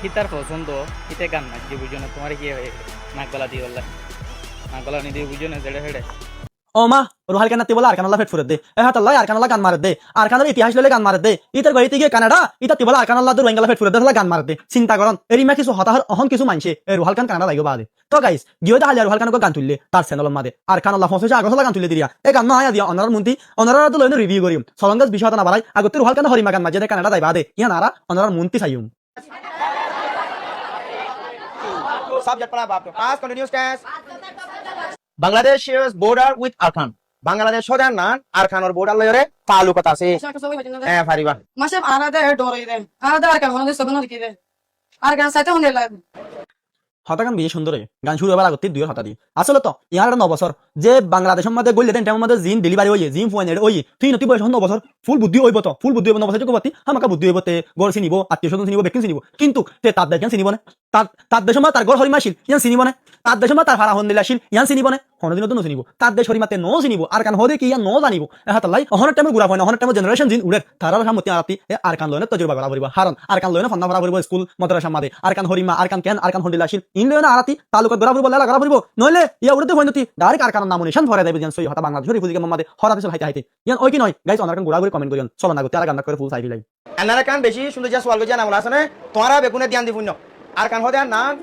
হিতার পছন্দ হিতে গান নাচ দিয়ে বুঝো না তোমার কি নাক গলা দিয়ে বললা নাক গলা নিয়ে দিয়ে বুঝো না জেড়ে হেড়ে ও মা রুহাল কেন বলে আর কানাল্লা ফেট ফুরে দে এ হাত আল্লাহ আর কানাল্লা গান মারে দে আর কানার ইতিহাস ললে গান মারে দে ইতার গড়িতে গিয়ে কানাডা ইতা তিবলা আর কানাল্লা দূর বেঙ্গলা ফেট ফুরে দে গান মারে দে চিন্তা করন এরিমা কিছু হতাহর অহন কিছু মানছে এ রুহাল কান কানাডা লাগবে বাদে তো গাইস গিয়ে দা হালিয়া রুহাল কানকে গান তুললে তার চ্যানেল মাদে আর কানাল্লা ফসে আগসলা গান তুলে দিয়া এ গান না আয়া দিয়া অনার মন্ত্রী অনারা তো লইনে রিভিউ করিম সলঙ্গাস বিষয় না বাড়াই আগতে রুহাল কান হরিমা গান মাঝে দে কানাডা যাই বাদে ইয়া নারা অনার মন্ত্রী chime Subject pala baap. Pass continuous tense. Bangladesh shares border with Arkan. Bangladesh hodan nan Arkan or border lore taluk ata ase. Fariba. Masih ada dor ini. Ada kan orang sebenarnya gitu. Arkan saya tuh nilai. হতা গান বেশি সুন্দর গান শুরু হবার আগতে দুই হতা দি আসলে তো ইয়ার 9 বছর যে বাংলাদেশের মধ্যে গল্লে দেন টাইমের মধ্যে জিন ডেলিভারি হইয়ে জিন ফোন এর ওই তুই নতি বয়স 9 বছর ফুল বুদ্ধি হইব তো ফুল বুদ্ধি হইব 9 বছর কবতি আমাকে বুদ্ধি হইব তে গর চিনিব আত্মীয় স্বজন চিনিব বেকিন চিনিব কিন্তু তে তার দেখেন চিনিব না তার দেশের মধ্যে তার গর হরিমাশিল ইয়ান চিনিব না তার দেশের মধ্যে তার ফারা হন দিলাশিল ইয়ান চিনিব না কোনদিনও তো চিনিব তার দেশ হরিমাতে নো চিনিব আর কান হদে কি ইয়ান নো জানিব হাত লাই অহনের টাইমে গুড়া হয় না অহনের টাইমে জেনারেশন জিন উড়ে তারার সামতি আরাতি আর কান লয়না তজরবা করা পড়িব হারন আর কান লয়না ফন্না ভরা পড়িব স্কুল মাদ্রাসা মাদে আর কান হরিমা আর কান কেন আর কান হন্দিলাশিল ইন লয়না আরাতি তালুকা গড়া পড়িব লাগা পড়িব নইলে ইয়া উড়তে হইনতি ডাইরেক্ট আর কান নাম নিশান ভরে দেবে যেন সই হতা বাংলাদেশের রিফিউজি মাদে হরা দেশ হাইতে হাইতে ইয়ান ওই কি নয় গাইস অনার কান গুড়া করে কমেন্ট করিয়ন চলো না গতে আর গান করে ফুল সাইডি লাই Anara kan beshi sundu jas wal goja namula asane. Tomara bekune dian di punyo. Arkan hodan nan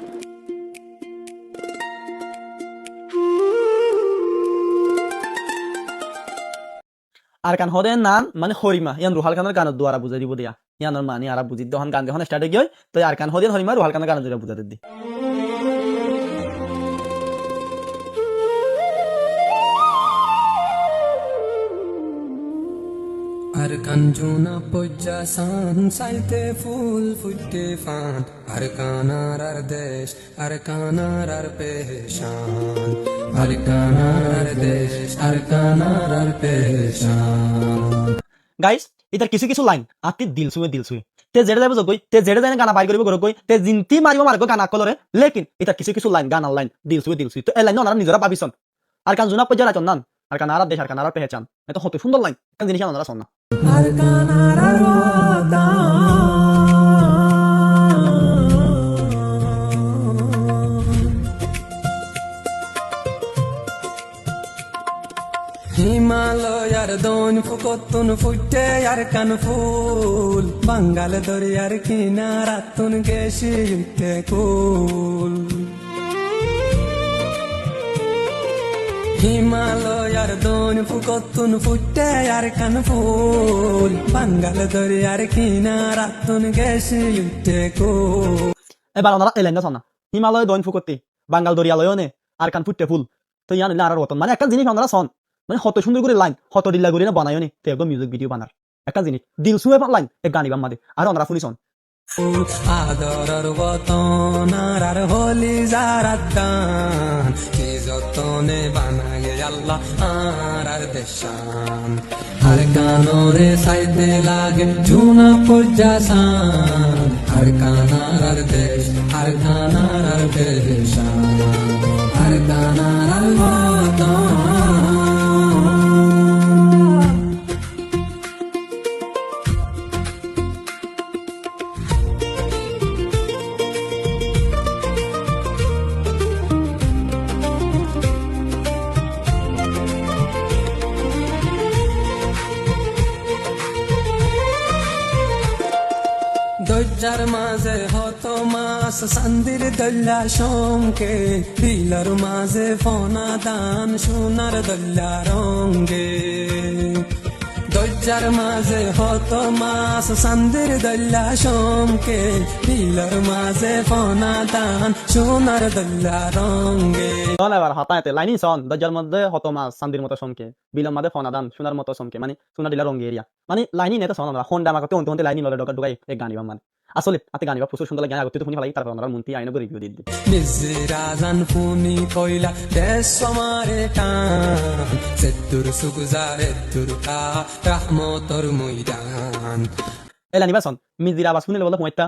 আর কান হদে নাম মানে হরিমা ইয়ান রুহাল খানের গানের দ্বারা বুঝাই দিব দিয়া ইয়ানোর মানে আর বুঝি দহন গান যখন স্টার্ট গিয়ে তো আর কান হদিন হরিমা রুহাল খানের গানের দ্বারা বুঝাতে দি আর কাঞ্জুনা পজ্জা সান সাইতে ফুল ফুটে ফান আর কানার আর দেশ আর কানার আর পেশান আর কানার আর দেশ আর কানার আর পেশান গাইস এটার কিছু কিছু লাইন আতি দিল ছুঁয়ে তে জেডে যাবে জগই তে জেডে যাই গানা বাইর করিব গরক কই তে জিনতি মারিব মারগো গানা কলরে লেকিন এটা কিছু কিছু লাইন গানার লাইন দিল ছুঁয়ে তো এই লাইন ওনারা নিজেরা পাবিছন আর কান জুনা পজ্জা রাচন নান আর কান আর দেশ আর কান আর পেহচান এটা কত সুন্দর লাইন কোন জিনিস ওনারা শোন না আর কানার আর হিমালয়ার দন ফুকতুন ফুটে আর কান ফুল বাঙ্গাল দরিয়ার কিনারাতুন গেছি উঠে কুল হিমালয়ার দন ফুকতুন ফুটে আর কান ফুল বাঙ্গাল দরিয়ার কিনারাতুন গেছি উঠে কুল এবার ওনারা এই লাইনটা শোন না হিমালয় দইন ফুকতি বাঙ্গাল দরিয়ালয় নে আর কান ফুটে ফুল তো ইয়ান আর রতন মানে একটা জিনিস ওনারা শোন মানে কত সুন্দর করে লাইন কত ডিল্লা করে না বানায় নি তে একদম মিউজিক ভিডিও বানার একটা জিনিস দিল ছুঁয়ে লাইন এক গানি বাম মাদে আর ওনারা শুনিছন আদরর বতন আর হলি জারাদান কি যতনে বানাগে আল্লাহ আর দেশান আর কানরে সাইদে লাগে জুনা পজ্জাসান আর কানার আর দেশ আর কানার আর দেশান আর কানার আর বতন দজ্জার মাঝে হত মাস সান্দির দল্লা শঙ্কে দিলার মাঝে ফনা দান সোনার দল্লা রঙ্গে দজ্জার মাঝে হত মাস সান্দির দল্লা শঙ্কে দিলার মাঝে ফনা দান সোনার দল্লা রঙ্গে চল এবার হতায়তে লাইনই শোন দজ্জার মধ্যে হত মাছ শান্তির মতো সমকে বিলের মধ্যে ফনাদান সোনার মতো সমকে মানে সোনা দিলা রঙে এরিয়া মানে লাইনই নেতা শোন হন্ডা আমাকে অন্তে লাইনই ললে ঢোকাই এক গানি মানে আসলে আতে গানি প্রচুর সুন্দর লাগে আগতে তো শুনি ভালো তারপর আমরা মন্ত্রী আইনগো রিভিউ দিই নিজরা জান ফুনি কইলা দেশ আমারে টান সেতুর সুগুজারে তুরকা রহমতর ময়দান এলা নিবাসন মিজিরা আবাস শুনিলে বলে পয়টা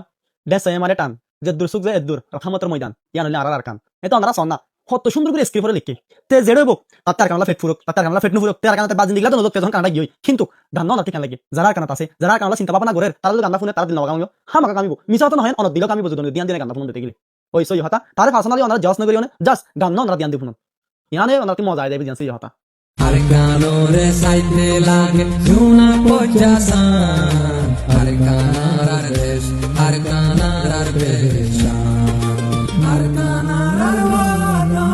দেশ আমারে টান যে দুরসুক যে এদুর রহমতর ময়দান ইয়ান হলে আর কান এতো আমরা শোন না কত সুন্দর করে স্ক্রিপ্ট করে লিখে তে জেড হইব তার কানলা ফেট ফুরক তার কানলা ফেট নুফুরক তার কানলা বাজিন দিগলা তো নজর তেজন কানলা গিয়ে কিন্তু গান না ঠিক লাগে যারা কানলা আছে যারা কানলা চিন্তা ভাবনা করে তারা যদি গান ফোনে তারা দিন লাগামিও হামাকা কামিব মিছা তো নহয় অনত দিল কামিব যদি দিয়ান দিনে গান ফোন দিতে গেলে ওই সই হতা তার পার্সোনালি ওনারা জাজ নগরি জাস্ট গান না ওনারা দিয়ান দিফুন ইয়ানে ওনারা কি মজা আয় দেবে জানসি হতা আর কানরে সাইতে লাগে জুনা পয়জাসান আর কানার দেশ আর কানার পেশান আর কানার ওয়ানা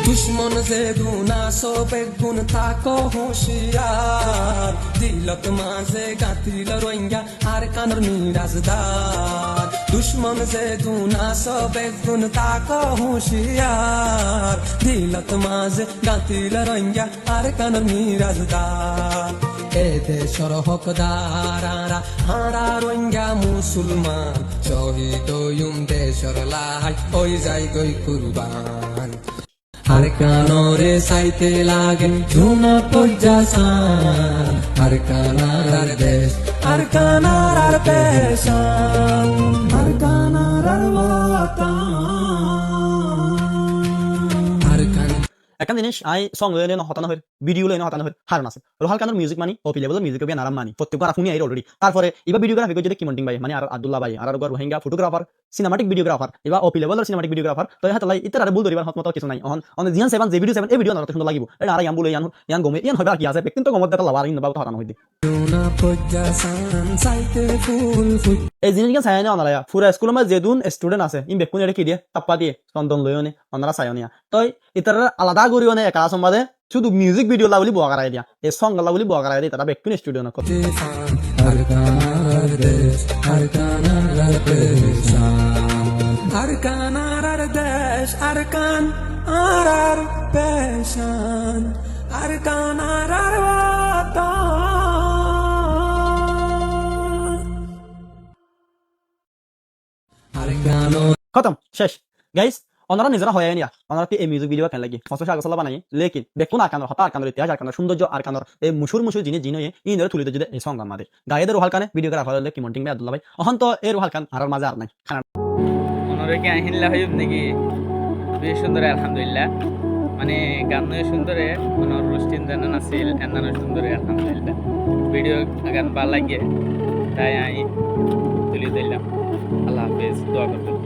दुश्मन से दूना सो बेगुन ताको होशियार दिलत माजे गातिल रोइंगा आर कानर मिराजदार दुश्मन से दूना सो बेगुन ताको होशियार दिलत माजे गातिल रोइंगा आर कानर मिराजदार ए देशर हकदारारा हारा रोइंगा मुसलमान शहीद युम देशर লাই ওই যাই গই কুরবান আর কানরে সাইতে লাগে জুনা পয়জাসান আর কানার দেশ আর কানার পেশান আর কানার ওয়াতান আর কান একটা জিনিস আই সং লইলে না হতানো হয় ভিডিও লইলে হতানো হয় হারন আছে রোহাল কানোর মিউজিক মানি ওপি লেভেলের মিউজিক বিয়া নারাম মানি প্রত্যেক আর শুনি আই অলরেডি তারপরে এবা ভিডিওগ্রাফি যদি কি মন্টিং ভাই মানে আর আব্দুল্লাহ ভাই আর গর রোহিঙ্গা ফটোগ্রাফার সিনেমাটিক ভিডিওগ্রাফার এবা ওপি লেভেলের সিনেমাটিক ভিডিওগ্রাফার তো হাত লাই ইতার আর ভুল ধরিবার হত মতো কিছু নাই অন অন জিয়ান 7 যে ভিডিও 7 এই ভিডিও না সুন্দর লাগিব এটা আর ইয়ান বলে ইয়ান গমে ইয়ান হবে আর কি আছে ব্যক্তি তো গমত দাতা লাভার ইন বাবু হতানো হইদি জুনা পয়জাসান সাইতে ফুল ফুল এই জিনিস কেন সায়নে অনারা পুরা স্কুলের মধ্যে যেদুন স্টুডেন্ট আছে ইন বেকুন এটা কি দিয়ে তাপ্পা দিয়ে চন্দন লয়নে অনারা সায়নিয়া তো ইতার আলাদা করিওনে একা সম্বাদে শুধু মিউজিক ভিডিও লাগুলি বয়া করাই দিয়া এই সং লাগুলি বয়া করাই দিয়া তারা বেকুন স্টুডিও না আর কানার দেশ আর কানার পেশান আর কানার দেশ আর কানার পেশান আর কানার ওয়াতান আর কানো খতম শেষ গাইস ওনারা নিজেরা হয়ে নিয়া ওনারা এই মিউজিক ভিডিও কেন লাগি মস্ত আগসলা বানাই লেকিন বেকুন আর কানোর হতা আর কানোর ইতিহাস আর কানোর সৌন্দর্য আর কানোর এই মুসুর জিনিস জিনিস এই ধরে তুলিতে যদি এই সং আমাদের গায়েদের রোহাল কানে ভিডিও করা হলে কি মন্টিং ভাই আব্দুল্লাহ ভাই অহন তো এই রোহাল কান আর মাঝে আর নাই খানা ওনারে কি আহিনলা হইব নাকি বেশ সুন্দর আলহামদুলিল্লাহ মানে গান সুন্দরে ওনার রুস্টিন জানান আছিল এনানো সুন্দরে আলহামদুলিল্লাহ ভিডিও গান ভালো লাগে তাই আমি তুলে দিলাম আল্লাহ হাফেজ দোয়া করবেন